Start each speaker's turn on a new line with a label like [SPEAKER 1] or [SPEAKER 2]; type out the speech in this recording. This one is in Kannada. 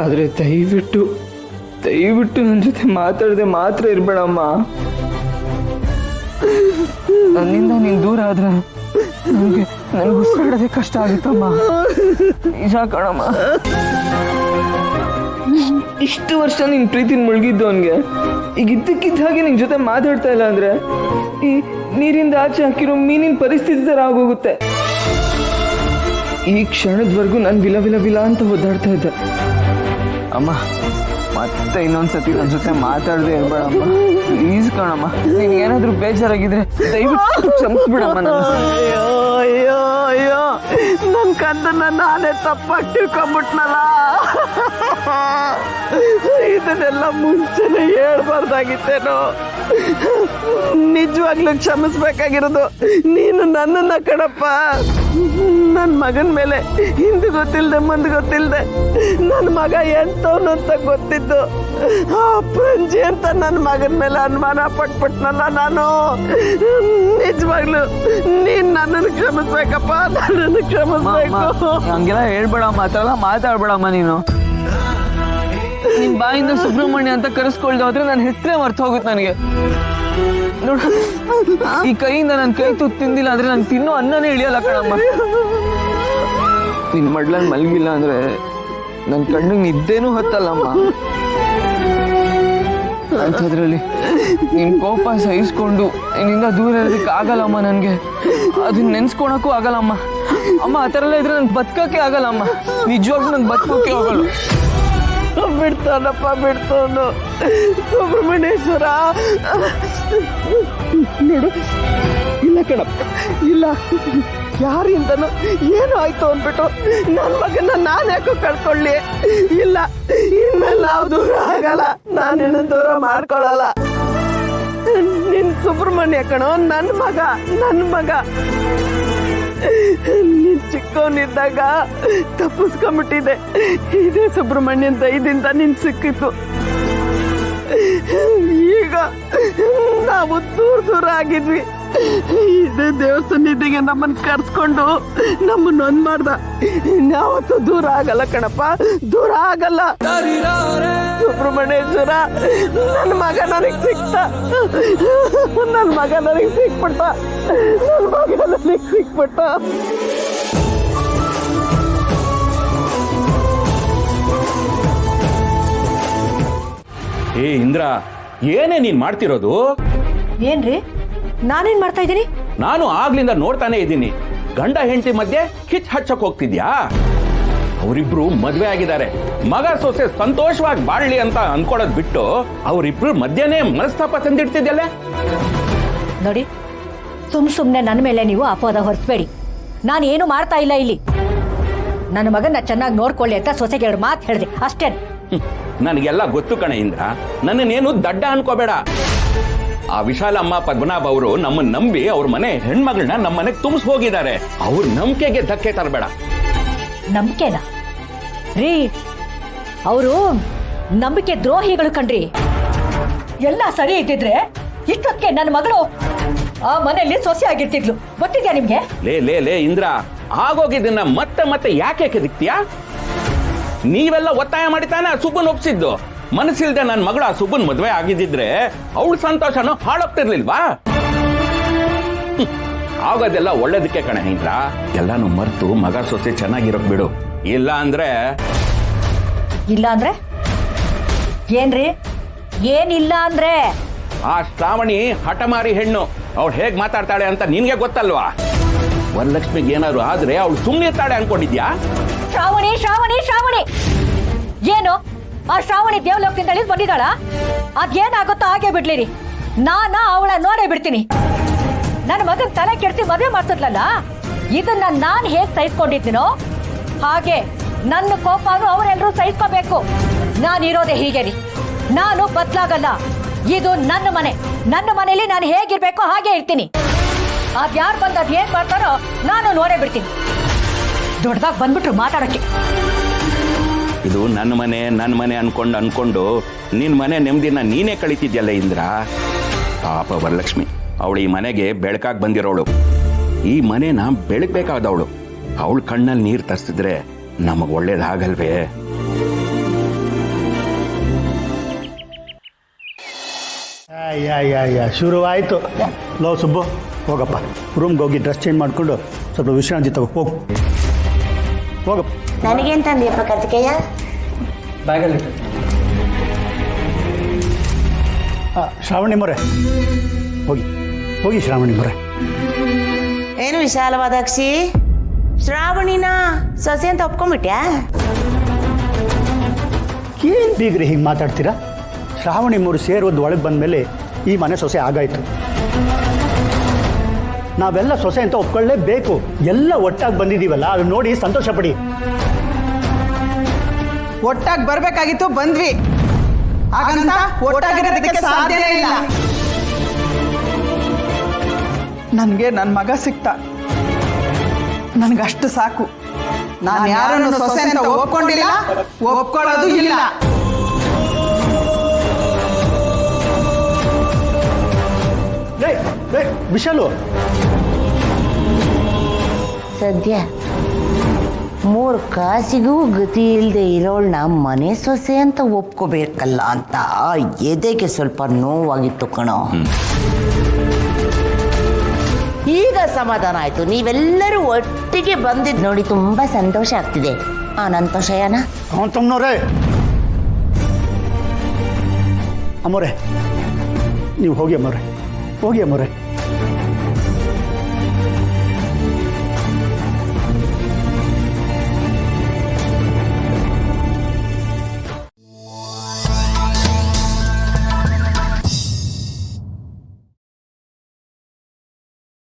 [SPEAKER 1] ಆದರೆ ದಯವಿಟ್ಟು ನನ್ನ ಜೊತೆ ಮಾತಾಡದೆ ಮಾತ್ರ ಇರ್ಬೇಡಮ್ಮ. ನನ್ನಿಂದ ನೀನು ದೂರ ಆದ್ರೆ ನನಗೆ ಉಸಿರಾಡೋದೇ ಕಷ್ಟ ಆಗುತ್ತಮ್ಮ. ನಿಜ ಕಣಮ್ಮ. ಇಷ್ಟು ವರ್ಷ ನಿನ್ ಪ್ರೀತಿನ ಮುಳುಗಿದ್ದು ಅವನ್ಗೆ ಈಗ ಇದ್ದಕ್ಕಿದ್ದ ಹಾಗೆ ನಿನ್ ಜೊತೆ ಮಾತಾಡ್ತಾ ಇಲ್ಲ ಅಂದ್ರೆ ಈ ನೀರಿಂದ ಆಚೆ ಹಾಕಿರೋ ಮೀನಿನ ಪರಿಸ್ಥಿತಿ ತರ ಆಗೋಗುತ್ತೆ. ಈ ಕ್ಷಣದವರೆಗೂ ನಾನು ವಿಲ ಅಂತ ಒದ್ದಾಡ್ತಾ ಇದ್ದೆ. ಅಮ್ಮ ಮತ್ತೆ ಇನ್ನೊಂದ್ಸತಿ ನನ್ನ ಜೊತೆ ಮಾತಾಡದೆ ಇರ್ಬೇಡಮ್ಮ. ಪ್ಲೀಸ್ ಕಣಮ್ಮ. ನಿನ್ಗೆ ಏನಾದ್ರೂ ಬೇಜಾರಾಗಿದ್ರೆ ದಯವಿಟ್ಟು ಕ್ಷಮಿಸ್ಬಿಡಮ್ಮ.
[SPEAKER 2] ಅಯ್ಯೋ ನನ್ನ ಕಂದನ್ನ ನಾನೇ ತಪ್ಪಾಗಿ ತಿಳ್ಕೊಂಬಿಟ್ನಲ್ಲ. ಇದನ್ನೆಲ್ಲ ಮುಂಚೆನೆ ಹೇಳ್ಬಾರ್ದಾಗಿತ್ತೇನೋ. ನಿಜವಾಗ್ಲೂ ಕ್ಷಮಿಸ್ಬೇಕಾಗಿರೋದು ನೀನು ನನ್ನನ್ನ ಕಣಪ್ಪ. ನನ್ನ ಮಗನ ಮೇಲೆ ಹಿಂದೆ ಗೊತ್ತಿಲ್ದೆ ಮುಂದೆ ಗೊತ್ತಿಲ್ದೆ ನನ್ನ ಮಗ ಎಂತವನು ಅಂತ ಗೊತ್ತಿದ್ದು ಆ ಪಂಜಿ ಅಂತ ನನ್ನ ಮಗನ ಮೇಲೆ ಅನುಮಾನ ಪಟ್ಬಿಟ್ನಲ್ಲ ನಾನು. ನಿಜವಾಗ್ಲು ನೀನ್ ನನ್ನನ್ನು ಕ್ಷಮಿಸ್ಬೇಕಪ್ಪ, ನನ್ನನ್ನು ಕ್ಷಮಿಸ್ಬೇಕು.
[SPEAKER 1] ಹಂಗೆಲ್ಲ ಹೇಳ್ಬೇಡಮ್ಮ, ಆ ಥರ ಮಾತಾಡ್ಬೇಡಮ್ಮ. ನೀನು ನಿನ್ ಬಾಯಿಂದ ಸುಬ್ರಹ್ಮಣ್ಯ ಅಂತ ಕರೆಸ್ಕೊಳ್ದೆ ಹೋದ್ರೆ ನನ್ನ ಹೆಸರೇ ಮರ್ತು ಹೋಗುತ್ತೆ ನನಗೆ. ನೋಡ, ಈ ಕೈಯಿಂದ ನನ್ನ ಕೈ ತುತ್ತು ತಿಂದಿಲ್ಲ ಅಂದ್ರೆ ನಾನು ತಿನ್ನೋ ಅನ್ನನೇ ಇಳಿಯಲ್ಲ ಕಣಮ್ಮ. ನಿನ್ ಮಡ್ಲಲ್ಲಿ ಮಲಗಿಲ್ಲ ಅಂದ್ರೆ ನನ್ನ ಕಣ್ಣಿಗೆ ನಿದ್ದೇನೂ ಹತ್ತಲ್ಲಮ್ಮ. ಅಂಥದ್ರಲ್ಲಿ ನಿನ್ ಕೋಪ ಸಹಿಸ್ಕೊಂಡು ನಿನ್ನಿಂದ ದೂರ ಇರೋದಕ್ಕೆ ಆಗಲ್ಲಮ್ಮ. ನನಗೆ ಅದನ್ನ ನೆನ್ಸ್ಕೊಳಕ್ಕೂ ಆಗಲ್ಲಮ್ಮ. ಅಮ್ಮ ಆ ಥರ ಎಲ್ಲ ಇದ್ರೆ ನನ್ಗೆ ಬದುಕಕ್ಕೆ ಆಗಲ್ಲಮ್ಮ. ನಿಜವಾಗ್ಲೂ ನಂಗೆ ಬದುಕೋಕೆ ಹೋಗಲ್ಲ.
[SPEAKER 2] ಬಿಡ್ತಾನಪ್ಪ, ಬಿಡ್ತಾನು ಸುಬ್ರಹ್ಮಣ್ಯೇಶ್ವರ. ನೋಡು, ಇಲ್ಲ ಕಣಪ್ಪ, ಇಲ್ಲ. ಯಾರಿಂದನೂ ಏನು ಆಯ್ತು ಅಂದ್ಬಿಟ್ಟು ನನ್ನ ಮಗನ ನಾನು ಯಾಕೋ ಕಳ್ಕೊಳ್ಳಿ. ಇಲ್ಲ, ಇನ್ಮೇಲೆ ನಾವು ದೂರ ಆಗಲ್ಲ, ನಾನೇನು ದೂರ ಮಾಡ್ಕೊಳ್ಳಲ್ಲ. ನಿನ್ ಸುಬ್ರಹ್ಮಣ್ಯ ಕಣೋ, ನನ್ನ ಮಗ. ನೀನ್ ಚಿಕ್ಕವನಿದ್ದಾಗ ತಪ್ಪಿಸ್ಕೊಂಡ್ಬಿಟ್ಟಿದೆ. ಇದೇ ಸುಬ್ರಹ್ಮಣ್ಯನ್ ದಯದಿಂದ ನಿನ್ ಸಿಕ್ಕಿತ್ತು. ಈಗ ನಾವು ದೂರ ಆಗಿದ್ವಿ. ಇದೇ ದೇವಸ್ಥಾನದಿಗೆ ನಮ್ಮನ್ನ ಕರ್ಸ್ಕೊಂಡು ನಮ್ಮನ್ನ ಒಂದ್ ಮಾಡ್ದ. ಇನ್ಯಾವತ್ತೂ ದೂರ ಆಗಲ್ಲ ಕಣಪ್ಪ, ದೂರ ಆಗಲ್ಲ. ಸುಬ್ರಹ್ಮಣ್ಯೇಶ್ವರ, ನನ್ನ ಮಗ ನನಗೆ ಸಿಕ್ಬಿಟ್ಟ.
[SPEAKER 3] ಏ ಇಂದ್ರ, ಏನೇ ನೀನ್ ಮಾಡ್ತಿರೋದು?
[SPEAKER 4] ಏನ್ರಿ, ನಾನೇನ್ ಮಾಡ್ತಾ ಇದ್ದೀನಿ?
[SPEAKER 3] ನಾನು ಆಗ್ಲಿಂದ ನೋಡ್ತಾನೆ ಇದ್ದೀನಿ. ಗಂಡ ಹೆಂಡತಿ ಮಧ್ಯೆ ಕಿಚ್ ಹಚ್ಚಕ್ ಹೋಗ್ತಿದ್ಯಾ? ಅವರಿಬ್ರು ಮದ್ವೆ ಆಗಿದ್ದಾರೆ. ಮಗ ಸೊಸೆ ಸಂತೋಷವಾಗಿ ಬಾಳ್ಲಿ ಅಂತ ಅನ್ಕೊಳೋದ್ ಬಿಟ್ಟು ಅವರಿಬ್ರು ಮಧ್ಯನೇ ಮನಸ್ತಾಪ ತಂದಿಡ್ತಿದ್ಯಲ್ಲ.
[SPEAKER 4] ನೋಡಿ, ಸುಮ್ನೆ ನನ್ನ ಮೇಲೆ ನೀವು ಅಪವಾದ ಹೊರಿಸ್ಬೇಡಿ. ನಾನೇನು ಮಾಡ್ತಾ ಇಲ್ಲ ಇಲ್ಲಿ. ನನ್ನ ಮಗನ್ನ ಚೆನ್ನಾಗಿ ನೋಡ್ಕೊಳ್ಳಿ ಅಂತ ಸೊಸೆಗೆ 2 ಮಾತು ಹೇಳಿದೆ ಅಷ್ಟೇ.
[SPEAKER 3] ನನಗೆಲ್ಲ ಗೊತ್ತು ಕಣೆ ಇಂದ್ರ, ನನ್ನನ್ನೇನು ದಡ್ಡ ಅನ್ಕೋಬೇಡ. ಆ ವಿಶಾಲಮ್ಮ ಪದ್ಮನಾಭ ಅವರು ನಮ್ಮನ್ನ ನಂಬಿ ಅವ್ರ ಮನೆ ಹೆಣ್ಮಗಳನ್ನ ನಮ್ಮ ಮನೆಗೆ ತುಂಬಿಸ್ ಹೋಗಿದ್ದಾರೆ. ಅವ್ರ ನಂಬಿಕೆಗೆ ಧಕ್ಕೆ ತರಬೇಡ.
[SPEAKER 4] ನಂಬಿಕೆನಾ ರೀ? ಅವರು ನಂಬಿಕೆ ದ್ರೋಹಿಗಳು ಕಣ್ರಿ. ಎಲ್ಲ ಸರಿ ಇದ್ದಿದ್ರೆ ಇಷ್ಟೊತ್ತಿಗೆ ನನ್ನ ಮಗಳು ಆ ಮನೆಯಲ್ಲಿ ಸೊಸೆ ಆಗಿರ್ತಿದ್ಲು. ಗೊತ್ತಿದ್ಯಾ ನಿಮ್ಗೆ?
[SPEAKER 3] ಲೇ ಇಂದ್ರ, ಆಗೋಗಿದ್ದನ್ನ ಮತ್ತೆ ಯಾಕೆ ಕೆದಕ್ತೀಯಾ? ನೀವೆಲ್ಲ ಒತ್ತಾಯ ಮಾಡಿತಾನೆ ಆ ಸುಬ್ಬನ್ ಒಪ್ಸಿದ್ದು. ಮನಸ್ಸಿಲ್ದೆ ನನ್ನ ಮಗಳು ಆ ಸುಬ್ಬನ್ ಮದ್ವೆ ಆಗಿದ್ದಿದ್ರೆ ಅವಳ ಸಂತೋಷನೂ ಹಾಳಾಗ್ತಿರ್ಲಿಲ್ವಾ? ಆಗೋದೆಲ್ಲ ಒಳ್ಳೇದಕ್ಕೆ ಕಣೆ ಇಂದ್ರ. ಎಲ್ಲಾನು ಮರ್ತು ಮಗ ಸೊಸೆ ಚೆನ್ನಾಗಿರೋಕ್ ಬಿಡು. ಇಲ್ಲ ಅಂದ್ರೆ
[SPEAKER 4] ಏನ್ರಿ? ಏನಿಲ್ಲ ಅಂದ್ರೆ
[SPEAKER 3] ಆ ಶ್ರಾವಣಿ ಹಠಮಾರಿ ಹೆಣ್ಣು. ಅವಳು ಹೇಗ್ ಮಾತಾಡ್ತಾಳೆ ಅಂತ ನಿನ್ಗೆ ಗೊತ್ತಲ್ವಾ? ವರಲಕ್ಷ್ಮಿಗೆ ಏನಾದ್ರು ಆದ್ರೆ ಅವಳು ಸುಮ್ಮನೆ ಇರ್ತಾಳೆ ಅನ್ಕೊಂಡಿದ್ಯಾ?
[SPEAKER 4] ಶ್ರಾವಣಿ ಏನು? ಆ ಶ್ರಾವಣಿ ದೇವಲೋಕದಿಂದ ಇಳಿದು ಬಂದಿದ್ದಾಳ? ಅದೇನಾಗುತ್ತೋ ಹಾಗೆ ಬಿಡ್ಲಿರಿ. ಅವಳ ನೋಡೇ ಬಿಡ್ತೀನಿ. ನನ್ನ ಮಗನ್ ತಲೆ ಕೆಡ್ಸಿ ಮದುವೆ ಮಾಡ್ತಿದ್ಲಲ್ಲ, ಇದನ್ನ ನಾನ್ ಹೇಗ್ ಸಹಿಸ್ಕೊಂಡಿದ್ದೀನೋ ಹಾಗೆ ನನ್ನ ಕೋಪನು ಅವರೆಲ್ಲರೂ ಸಹಿಸ್ಕೋಬೇಕು. ನಾನಿರೋದೆ ಹೀಗೆ ರೀ. ನಾನು ಬದಲಾಗಲ್ಲ. ಇದು ನನ್ನ ಮನೆ. ನನ್ನ ಮನೆಯಲ್ಲಿ ನಾನು ಹೇಗಿರ್ಬೇಕೋ ಹಾಗೆ ಇರ್ತೀನಿ. ಅದ್ಯಾರು ಬಂದು ಅದೇನ್ ಮಾಡ್ತಾರೋ ನಾನು ನೋಡೇ ಬಿಡ್ತೀನಿ. ದೊಡ್ಡದಾಗಿ ಬಂದ್ಬಿಟ್ರು ಮಾತಾಡಕ್ಕೆ.
[SPEAKER 3] ಇದು ನನ್ನ ಮನೆ ಅನ್ಕೊಂಡು ನಿನ್ ಮನೆ ನೆಮ್ಮದಿನ ನೀನೇ ಕಳೀತಿದ್ಯಲ್ಲ ಇಂದ್ರ. ಪಾಪ ವರಲಕ್ಷ್ಮಿ, ಅವಳು ಈ ಮನೆಗೆ ಬೆಳಕಾಗಿ ಬಂದಿರೋಳು. ಈ ಮನೆನ ಬೆಳಗ್ಬೇಕಾದವಳು. ಅವಳು ಕಣ್ಣಲ್ಲಿ ನೀರು ತರಿಸಿದ್ರೆ ನಮಗ್ ಒಳ್ಳೇದಾಗಲ್ವೇ?
[SPEAKER 5] ಯಾ ಶುರುವಾಯಿತು. ಲೋ ಸುಬ್ಬು, ಹೋಗಪ್ಪ ರೂಮ್ಗೆ ಹೋಗಿ ಡ್ರೆಸ್ ಚೇಂಜ್ ಮಾಡಿಕೊಂಡು ಸ್ವಲ್ಪ ವಿಶ್ರಾಂತಿ ತಗೋ. ಹೋಗಪ್ಪ.
[SPEAKER 6] ನನಗೇನು ತಂದಿಯಪ್ಪ ಕಾರ್ತಿಕೇಯ?
[SPEAKER 1] ಬ್ಯಾಗಲ್ಲಿ
[SPEAKER 5] ಶ್ರಾವಣಿ ಮೊರೆ ಹೋಗಿ ಹೋಗಿ ಶ್ರಾವಣಿ ಮೊರೆ.
[SPEAKER 6] ಏನು ವಿಶಾಲವಾದ ಅಕ್ಷಿ, ಶ್ರಾವಣಿನ ಸೊಸೆ ಅಂತ ಒಪ್ಕೊಂಡ್ಬಿಟ್ಯಾ?
[SPEAKER 5] ಏನು ಬೀಗ್ರಿ ಹಿಂಗೆ ಮಾತಾಡ್ತೀರಾ? ಶ್ರಾವಣಿ ಮೂರು ಸೇರೋದು ಒಳಗೆ ಬಂದಮೇಲೆ ಈ ಮನೆ ಸೊಸೆ ಆಗಾಯ್ತು. ನಾವೆಲ್ಲ ಸೊಸೆ ಅಂತ ಒಪ್ಕೊಳ್ಳೇಬೇಕು. ಎಲ್ಲ ಒಟ್ಟಾಗಿ ಬಂದಿದ್ದೀವಲ್ಲ, ಅದು ನೋಡಿ ಸಂತೋಷ ಪಡಿ.
[SPEAKER 2] ಒಟ್ಟಾಗಿ ಬರ್ಬೇಕಾಗಿತ್ತು, ಬಂದ್ವಿ. ಹಾಗಂತ ಒಟ್ಟಾಗಿರೋದಕ್ಕೆ ಸಾಧ್ಯನೇ ಇಲ್ಲ. ನನಗೆ ನನ್ನ ಮಗ ಸಿಕ್ತ, ನನಗಷ್ಟು ಸಾಕು. ನಾನು ಯಾರನ್ನು ಸೊಸೆ ಅಂತ ಒಪ್ಕೊಂಡಿಲ್ಲ, ಒಪ್ಕೊಳ್ಳೋದು ಇಲ್ಲ.
[SPEAKER 5] ರೇ ವಿಶಾಲು,
[SPEAKER 6] ಸದ್ಯ 3 ಕಾಸಿಗೂ ಗತಿ ಇಲ್ಲದೆ ಇರೋಳನ್ನ ಮನೆ ಸೊಸೆ ಅಂತ ಒಪ್ಕೋಬೇಕಲ್ಲ ಅಂತ ಎದೆಗೆ ಸ್ವಲ್ಪ ನೋವಾಗಿತ್ತು ಕಣೋ. ಈಗ ಸಮಾಧಾನ ಆಯ್ತು. ನೀವೆಲ್ಲರೂ ಒಟ್ಟಿಗೆ ಬಂದಿದ್ದು ನೋಡಿ ತುಂಬಾ ಸಂತೋಷ ಆಗ್ತಿದೆ. ಅನಂತ ಶಯನ
[SPEAKER 5] ತಮ್ಮನವ್ರೆ, ಅಮ್ಮೋರೆ ನೀವು ಹೋಗಿ ಅಮ್ಮೋರೆ, ಹೋಗಿ ಅಮ್ಮೋರೆ.